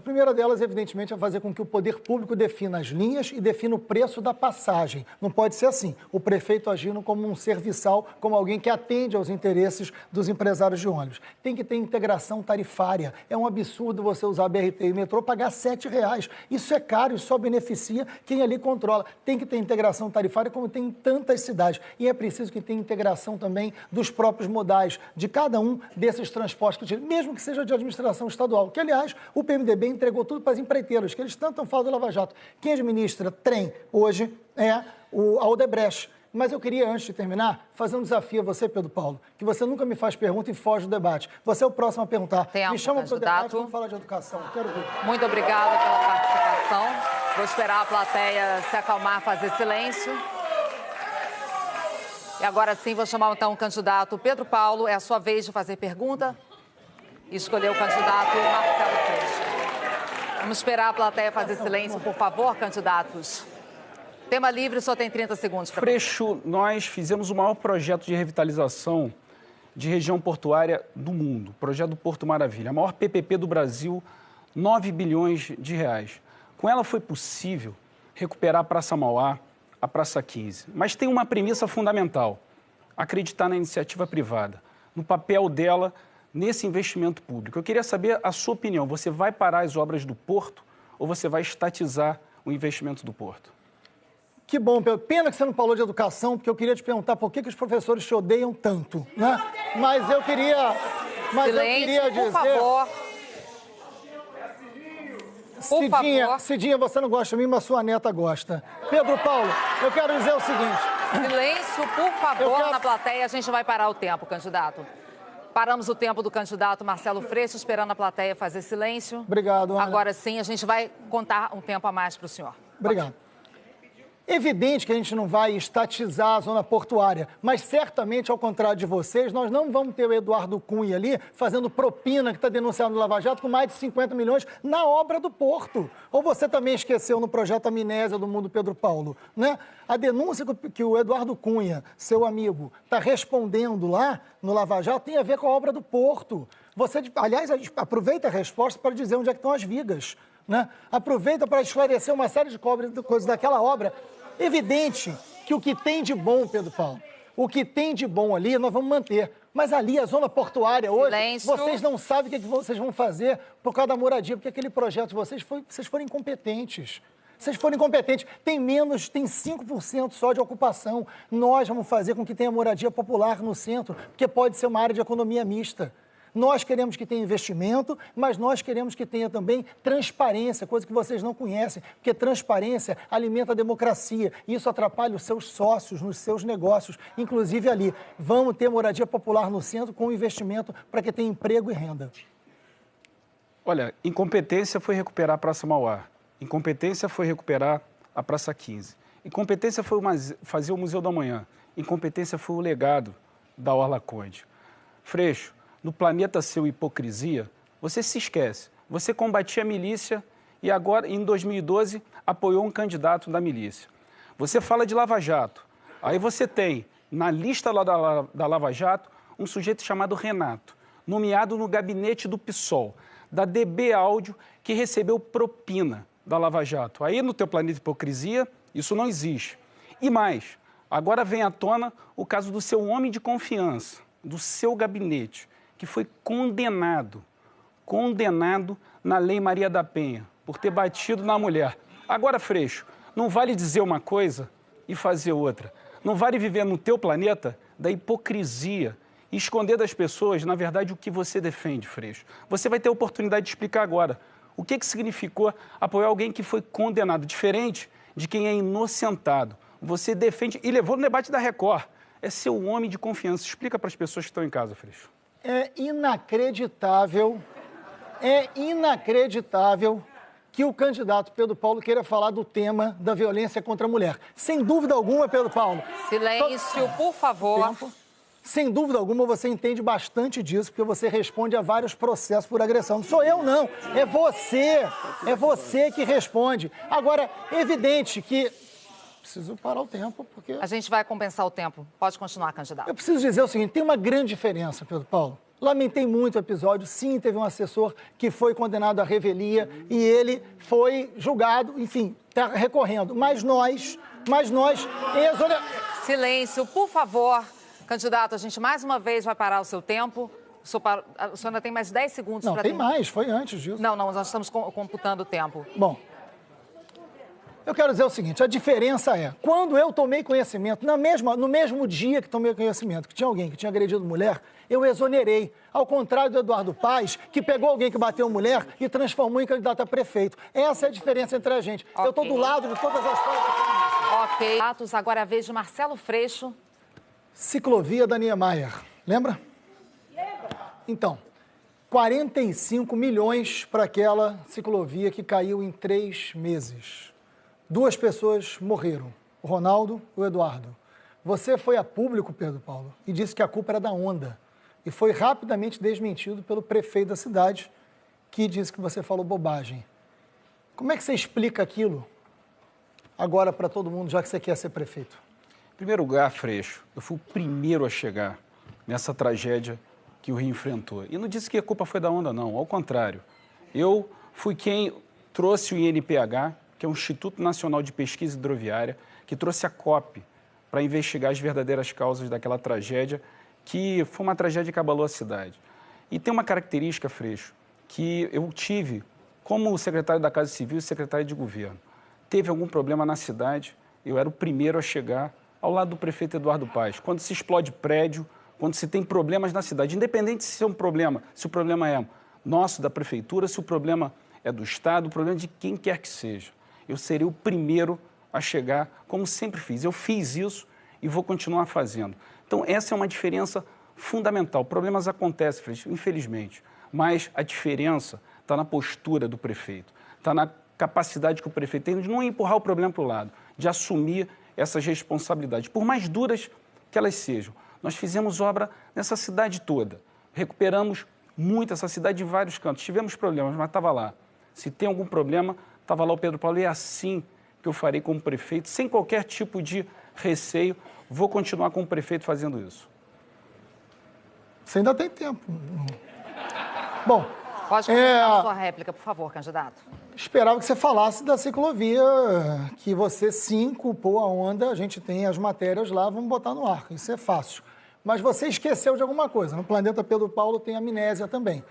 A primeira delas, evidentemente, é fazer com que o poder público defina as linhas e defina o preço da passagem. Não pode ser assim, o prefeito agindo como um serviçal, como alguém que atende aos interesses dos empresários de ônibus. Tem que ter integração tarifária. É um absurdo você usar BRT e metrô pagar R$ 7,00. Isso é caro, isso só beneficia quem ali controla. Tem que ter integração tarifária como tem em tantas cidades. E é preciso que tenha integração também dos próprios modais, de cada um desses transportes, mesmo que seja de administração estadual. Que, aliás, o PMDB entregou tudo para as empreiteiras, que eles tanto falam do Lava Jato. Quem administra trem hoje é a Odebrecht. Mas eu queria, antes de terminar, fazer um desafio a você, Pedro Paulo, que você nunca me faz pergunta e foge do debate. Você é o próximo a perguntar. Me chama para o debate, vamos falar de educação. Quero ver. Muito obrigada pela participação. Vou esperar a plateia se acalmar, fazer silêncio. E agora sim, vou chamar então o candidato Pedro Paulo. É a sua vez de fazer pergunta. Escolher o candidato Marcelo Freixo. Vamos esperar a plateia fazer silêncio, por favor, candidatos. Tema livre, só tem 30 segundos. Freixo, nós fizemos o maior projeto de revitalização de região portuária do mundo, o projeto do Porto Maravilha, a maior PPP do Brasil, 9 bilhões de reais. Com ela foi possível recuperar a Praça Mauá, a Praça 15. Mas tem uma premissa fundamental, acreditar na iniciativa privada, no papel dela nesse investimento público. Eu queria saber a sua opinião. Você vai parar as obras do Porto ou você vai estatizar o investimento do Porto? Que bom, Pedro. Pena que você não falou de educação, porque eu queria te perguntar por que os professores te odeiam tanto, né? Mas eu queria Silêncio, dizer... por favor. Cidinha, você não gosta de mim, mas sua neta gosta. Pedro Paulo, eu quero dizer o seguinte... Silêncio, por favor, na plateia. A gente vai parar o tempo, candidato. Paramos o tempo do candidato Marcelo Freixo, esperando a plateia fazer silêncio. Obrigado, Ana. Agora sim, a gente vai contar um tempo a mais para o senhor. Obrigado. Evidente que a gente não vai estatizar a zona portuária, mas certamente, ao contrário de vocês, nós não vamos ter o Eduardo Cunha ali fazendo propina, que está denunciando o Lava Jato, com mais de 50 milhões na obra do Porto. Ou você também esqueceu no projeto Amnésia do Mundo Pedro Paulo, né? A denúncia que o Eduardo Cunha, seu amigo, está respondendo lá no Lava Jato tem a ver com a obra do Porto. Você, aliás, aproveita a resposta para dizer onde é que estão as vigas, né? Aproveita para esclarecer uma série de coisas daquela obra. Evidente que o que tem de bom, Pedro Paulo, o que tem de bom ali, nós vamos manter. Mas ali, a zona portuária hoje, Silêncio. Vocês não sabem o que vocês vão fazer por causa da moradia, porque aquele projeto de vocês foram incompetentes. Vocês foram incompetentes. Tem 5% só de ocupação. Nós vamos fazer com que tenha moradia popular no centro, porque pode ser uma área de economia mista. Nós queremos que tenha investimento, mas nós queremos que tenha também transparência, coisa que vocês não conhecem, porque transparência alimenta a democracia e isso atrapalha os seus sócios nos seus negócios, inclusive ali. Vamos ter moradia popular no centro com investimento para que tenha emprego e renda. Olha, incompetência foi recuperar a Praça Mauá, incompetência foi recuperar a Praça 15, incompetência foi fazer o Museu da Manhã, incompetência foi o legado da Orla Conde. Freixo, no planeta seu hipocrisia, você se esquece. Você combatia a milícia e agora, em 2012, apoiou um candidato da milícia. Você fala de Lava Jato. Aí você tem, na lista lá da Lava Jato, um sujeito chamado Renato, nomeado no gabinete do PSOL, da DB Áudio, que recebeu propina da Lava Jato. Aí, no teu planeta hipocrisia, isso não existe. E mais, agora vem à tona o caso do seu homem de confiança, do seu gabinete, que foi condenado na Lei Maria da Penha, por ter batido na mulher. Agora, Freixo, não vale dizer uma coisa e fazer outra. Não vale viver no teu planeta da hipocrisia e esconder das pessoas, na verdade, o que você defende, Freixo. Você vai ter a oportunidade de explicar agora o que significou apoiar alguém que foi condenado, diferente de quem é inocentado. Você defende e levou no debate da Record. É seu homem de confiança. Explica para as pessoas que estão em casa, Freixo. É inacreditável que o candidato Pedro Paulo queira falar do tema da violência contra a mulher. Sem dúvida alguma, Pedro Paulo. Silêncio, por favor. Tempo. Sem dúvida alguma, você entende bastante disso, porque você responde a vários processos por agressão. Não sou eu, não. É você que responde. Agora, é evidente que... Preciso parar o tempo, porque... A gente vai compensar o tempo. Pode continuar, candidato. Eu preciso dizer o seguinte, tem uma grande diferença, Pedro Paulo, Lamentei muito o episódio. Sim, teve um assessor que foi condenado à revelia e ele foi julgado, enfim, está recorrendo. Mas nós Silêncio, por favor. Candidato, a gente mais uma vez vai parar o seu tempo. O senhor ainda tem mais 10 segundos para... Não, tem mais, foi antes disso. Não, nós estamos computando o tempo. Bom, eu quero dizer o seguinte, a diferença é, quando eu tomei conhecimento, no mesmo dia que tomei conhecimento, que tinha alguém que tinha agredido mulher, eu exonerei. Ao contrário do Eduardo Paes, que pegou alguém que bateu mulher e transformou em candidato a prefeito. Essa é a diferença entre a gente. Okay. Eu estou do lado de todas as coisas. Ok. Agora é a vez de Marcelo Freixo. Ciclovia da Niemeyer. Lembra? Lembra. Então, 45 milhões para aquela ciclovia que caiu em 3 meses. 2 pessoas morreram, o Ronaldo e o Eduardo. Você foi a público, Pedro Paulo, e disse que a culpa era da Onda. E foi rapidamente desmentido pelo prefeito da cidade, que disse que você falou bobagem. Como é que você explica aquilo agora para todo mundo, já que você quer ser prefeito? Em primeiro lugar, Freixo, eu fui o primeiro a chegar nessa tragédia que o Rio enfrentou. E não disse que a culpa foi da Onda, não. Ao contrário. Eu fui quem trouxe o INPH, que é o Instituto Nacional de Pesquisa Hidroviária, que trouxe a COP para investigar as verdadeiras causas daquela tragédia, que foi uma tragédia que abalou a cidade. E tem uma característica, Freixo, que eu tive como secretário da Casa Civil e secretário de governo. Teve algum problema na cidade, eu era o primeiro a chegar ao lado do prefeito Eduardo Paes. Quando se explode prédio, quando se tem problemas na cidade, independente se é um problema, se o problema é nosso, da prefeitura, se o problema é do Estado, o problema é de quem quer que seja. Eu serei o primeiro a chegar, como sempre fiz. Eu fiz isso e vou continuar fazendo. Então, essa é uma diferença fundamental. Problemas acontecem, infelizmente, mas a diferença está na postura do prefeito, está na capacidade que o prefeito tem de não empurrar o problema para o lado, de assumir essas responsabilidades, por mais duras que elas sejam. Nós fizemos obra nessa cidade toda, recuperamos muito essa cidade de vários cantos. Tivemos problemas, mas estava lá. Se tem algum problema, estava lá o Pedro Paulo, e é assim que eu farei como prefeito, sem qualquer tipo de receio, vou continuar como prefeito fazendo isso. Você ainda tem tempo. Bom... Pode continuar a sua réplica, por favor, candidato. Esperava que você falasse da ciclovia, que você sim culpou a Onda, a gente tem as matérias lá, vamos botar no ar, isso é fácil. Mas você esqueceu de alguma coisa, no Planeta Pedro Paulo tem amnésia também.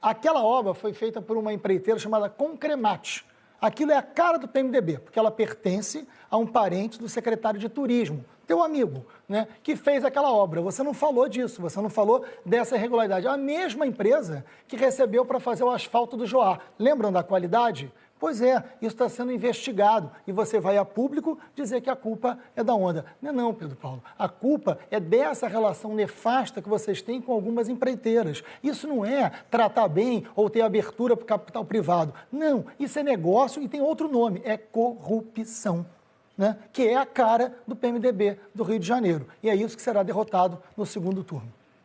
Aquela obra foi feita por uma empreiteira chamada Concremate. Aquilo é a cara do PMDB, porque ela pertence a um parente do secretário de Turismo, teu amigo, né, que fez aquela obra. Você não falou disso, você não falou dessa irregularidade. A mesma empresa que recebeu para fazer o asfalto do Joá. Lembram da qualidade? Pois é, isso está sendo investigado e você vai a público dizer que a culpa é da Onda. Não é não, Pedro Paulo. A culpa é dessa relação nefasta que vocês têm com algumas empreiteiras. Isso não é tratar bem ou ter abertura para o capital privado. Não, isso é negócio e tem outro nome, é corrupção, né? Que é a cara do PMDB do Rio de Janeiro. E é isso que será derrotado no segundo turno.